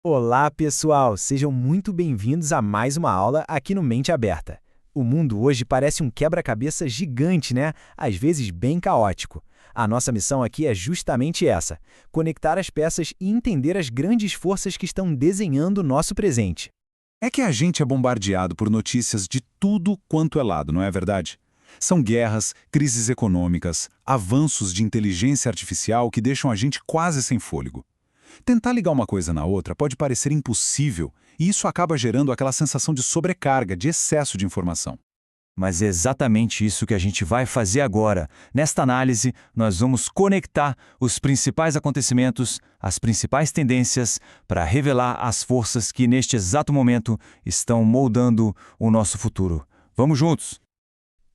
Olá, pessoal! Sejam muito bem-vindos a mais uma aula aqui no Mente Aberta. O mundo hoje parece um quebra-cabeça gigante, né? Às vezes bem caótico. A nossa missão aqui é justamente essa: conectar as peças e entender as grandes forças que estão desenhando o nosso presente. É que a gente é bombardeado por notícias de tudo quanto é lado, não é verdade? São guerras, crises econômicas, avanços de inteligência artificial que deixam a gente quase sem fôlego. Tentar ligar uma coisa na outra pode parecer impossível, e isso acaba gerando aquela sensação de sobrecarga, de excesso de informação. Mas é exatamente isso que a gente vai fazer agora. Nesta análise, nós vamos conectar os principais acontecimentos, as principais tendências, para revelar as forças que, neste exato momento, estão moldando o nosso futuro. Vamos juntos!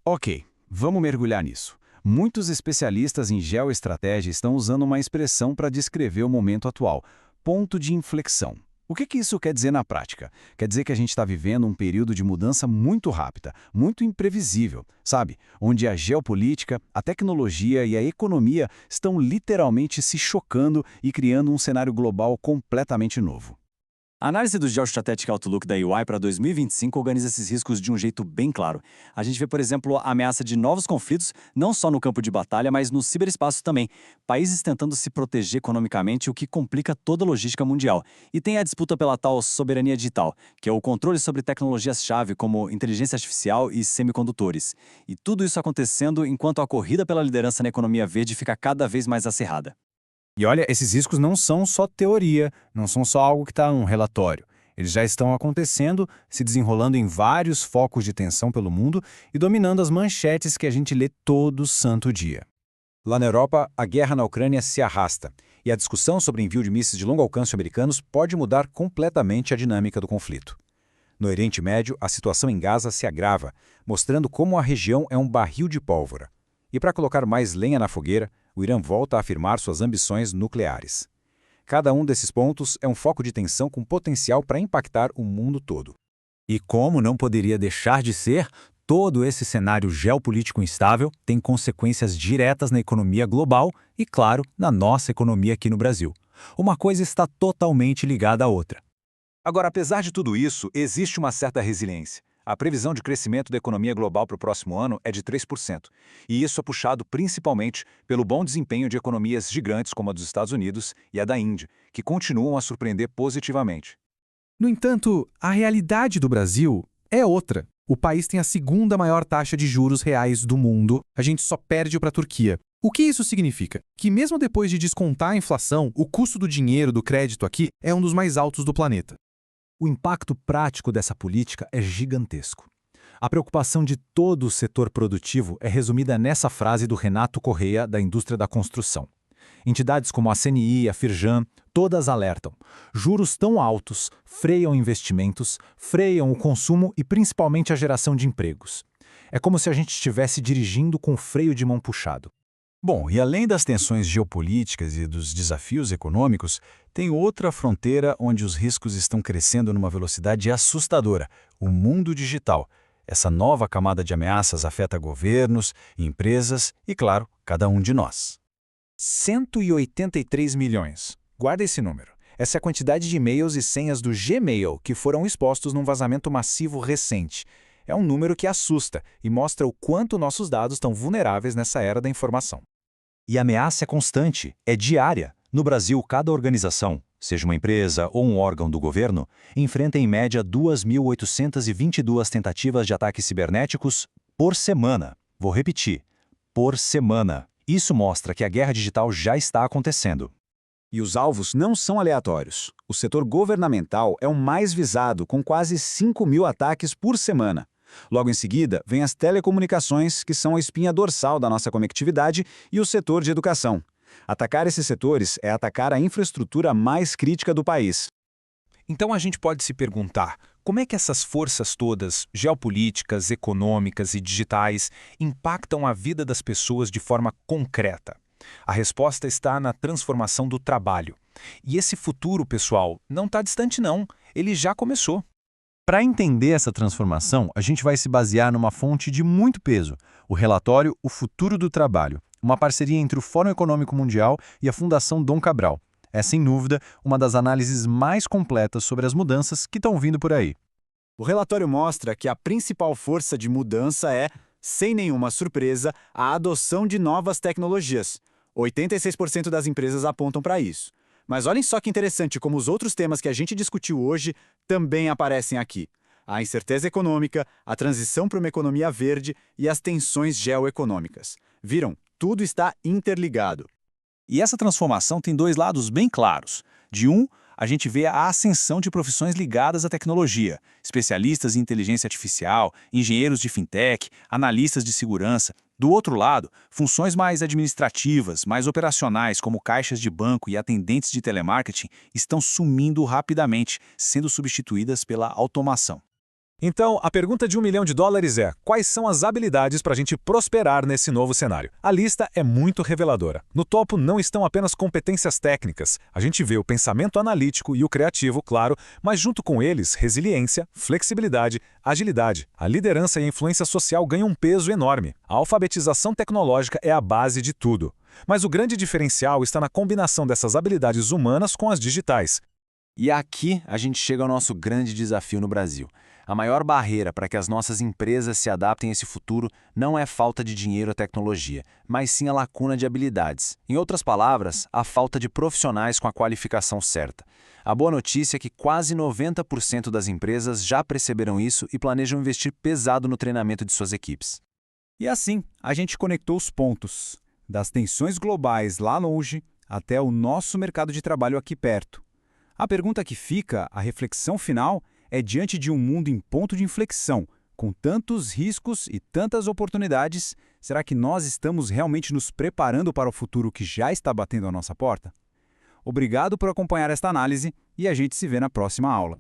Ok, vamos mergulhar nisso. Muitos especialistas em geoestratégia estão usando uma expressão para descrever o momento atual: ponto de inflexão. O que isso quer dizer na prática? Quer dizer que a gente está vivendo um período de mudança muito rápida, muito imprevisível, sabe? Onde a geopolítica, a tecnologia e a economia estão literalmente se chocando e criando um cenário global completamente novo. A análise do Geostrategic Outlook da EY para 2025 organiza esses riscos de um jeito bem claro. A gente vê, por exemplo, a ameaça de novos conflitos, não só no campo de batalha, mas no ciberespaço também. Países tentando se proteger economicamente, o que complica toda a logística mundial. E tem a disputa pela tal soberania digital, que é o controle sobre tecnologias-chave como inteligência artificial e semicondutores. E tudo isso acontecendo enquanto a corrida pela liderança na economia verde fica cada vez mais acirrada. E olha, esses riscos não são só teoria, não são só algo que está num relatório. Eles já estão acontecendo, se desenrolando em vários focos de tensão pelo mundo e dominando as manchetes que a gente lê todo santo dia. Lá na Europa, a guerra na Ucrânia se arrasta, e a discussão sobre envio de mísseis de longo alcance americanos pode mudar completamente a dinâmica do conflito. No Oriente Médio, a situação em Gaza se agrava, mostrando como a região é um barril de pólvora. E para colocar mais lenha na fogueira, o Irã volta a afirmar suas ambições nucleares. Cada um desses pontos é um foco de tensão com potencial para impactar o mundo todo. E como não poderia deixar de ser, todo esse cenário geopolítico instável tem consequências diretas na economia global e, claro, na nossa economia aqui no Brasil. Uma coisa está totalmente ligada à outra. Agora, apesar de tudo isso, existe uma certa resiliência. A previsão de crescimento da economia global para o próximo ano é de 3%, e isso é puxado principalmente pelo bom desempenho de economias gigantes como a dos Estados Unidos e a da Índia, que continuam a surpreender positivamente. No entanto, a realidade do Brasil é outra. O país tem a segunda maior taxa de juros reais do mundo, a gente só perde para a Turquia. O que isso significa? Que mesmo depois de descontar a inflação, o custo do dinheiro do crédito aqui é um dos mais altos do planeta. O impacto prático dessa política é gigantesco. A preocupação de todo o setor produtivo é resumida nessa frase do Renato Correia, da indústria da construção. Entidades como a CNI e a Firjan, todas alertam. Juros tão altos freiam investimentos, freiam o consumo e principalmente a geração de empregos. É como se a gente estivesse dirigindo com o freio de mão puxado. Bom, e além das tensões geopolíticas e dos desafios econômicos, tem outra fronteira onde os riscos estão crescendo numa velocidade assustadora: o mundo digital. Essa nova camada de ameaças afeta governos, empresas e, claro, cada um de nós. 183 milhões. Guarda esse número. Essa é a quantidade de e-mails e senhas do Gmail que foram expostos num vazamento massivo recente. É um número que assusta e mostra o quanto nossos dados estão vulneráveis nessa era da informação. E a ameaça é constante, é diária. No Brasil, cada organização, seja uma empresa ou um órgão do governo, enfrenta em média 2.822 tentativas de ataques cibernéticos por semana. Vou repetir, por semana. Isso mostra que a guerra digital já está acontecendo. E os alvos não são aleatórios. O setor governamental é o mais visado, com quase 5.000 ataques por semana. Logo em seguida, vem as telecomunicações, que são a espinha dorsal da nossa conectividade, e o setor de educação. Atacar esses setores é atacar a infraestrutura mais crítica do país. Então a gente pode se perguntar, como é que essas forças todas, geopolíticas, econômicas e digitais, impactam a vida das pessoas de forma concreta? A resposta está na transformação do trabalho. E esse futuro, pessoal, não está distante não, ele já começou. Para entender essa transformação, a gente vai se basear numa fonte de muito peso, o relatório O Futuro do Trabalho, uma parceria entre o Fórum Econômico Mundial e a Fundação Dom Cabral. É, sem dúvida, uma das análises mais completas sobre as mudanças que estão vindo por aí. O relatório mostra que a principal força de mudança é, sem nenhuma surpresa, a adoção de novas tecnologias. 86% das empresas apontam para isso. Mas olhem só que interessante como os outros temas que a gente discutiu hoje também aparecem aqui. A incerteza econômica, a transição para uma economia verde e as tensões geoeconômicas. Viram? Tudo está interligado. E essa transformação tem dois lados bem claros. De um, a gente vê a ascensão de profissões ligadas à tecnologia, especialistas em inteligência artificial, engenheiros de fintech, analistas de segurança. Do outro lado, funções mais administrativas, mais operacionais, como caixas de banco e atendentes de telemarketing, estão sumindo rapidamente, sendo substituídas pela automação. Então, a pergunta de $1 milhão é: quais são as habilidades para a gente prosperar nesse novo cenário? A lista é muito reveladora. No topo não estão apenas competências técnicas. A gente vê o pensamento analítico e o criativo, claro, mas junto com eles, resiliência, flexibilidade, agilidade. A liderança e a influência social ganham um peso enorme. A alfabetização tecnológica é a base de tudo. Mas o grande diferencial está na combinação dessas habilidades humanas com as digitais. E aqui a gente chega ao nosso grande desafio no Brasil. A maior barreira para que as nossas empresas se adaptem a esse futuro não é falta de dinheiro ou tecnologia, mas sim a lacuna de habilidades. Em outras palavras, a falta de profissionais com a qualificação certa. A boa notícia é que quase 90% das empresas já perceberam isso e planejam investir pesado no treinamento de suas equipes. E assim, a gente conectou os pontos, das tensões globais lá longe até o nosso mercado de trabalho aqui perto. A pergunta que fica, a reflexão final, é diante de um mundo em ponto de inflexão, com tantos riscos e tantas oportunidades, será que nós estamos realmente nos preparando para o futuro que já está batendo à nossa porta? Obrigado por acompanhar esta análise e a gente se vê na próxima aula.